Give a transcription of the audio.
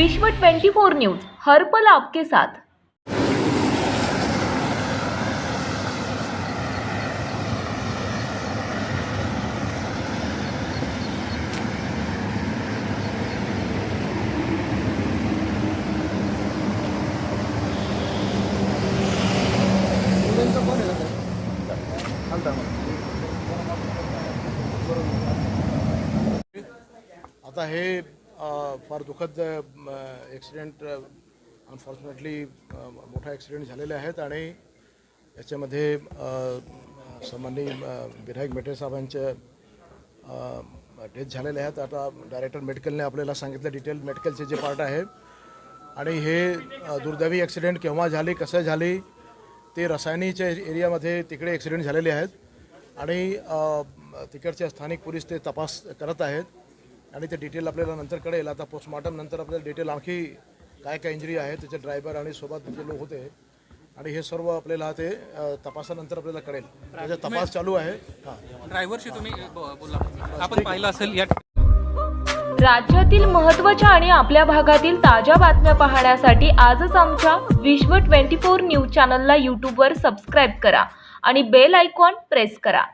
विश्व 24 न्यूज हर पल आपके साथ। आता हे फार दुःखद ॲक्सिडेंट अनफॉर्च्युनेटली मोठा ॲक्सिडेंट झालेले आहेत आणि याच्यामध्ये सामान्य विनायक मेटे साहेबांचे डेथ झालेले आहेत। आता डायरेक्टर मेडिकलने आपल्याला सांगितलं डिटेल मेडिकलचे जे पार्ट आहे आणि हे दुर्दैवी ॲक्सिडेंट केव्हा झाली कसं झाली ते रसायनीच्या एरियामध्ये तिकडे ॲक्सिडेंट झालेले आहेत आणि तिकडचे स्थानिक पोलीस ते तपास करत आहेत आणि ते डिटेल आपल्याला नंतर कळेल। आता पोस्टमॉर्टम नंतर आपल्याला डिटेल आणखी काय काय इंजरी आहे त्याचे ड्रायव्हर आणि सोबत जे लोक होते आणि हे सर्व आपल्याला ते तपासानंतर आपल्याला कळेल। त्याचा तपास चालू आहे। ड्रायव्हरशी तुम्ही बोला, आपण पाहिलं असेल या राज्यातील महत्त्वाच्या आणि आपल्या भागातील ताज्या बातम्या पाहण्यासाठी आजच आमच्या विश्व 24 न्यूज चॅनलला यूट्यूबवर सबस्क्राईब करा आणि बेल आयकॉन प्रेस करा।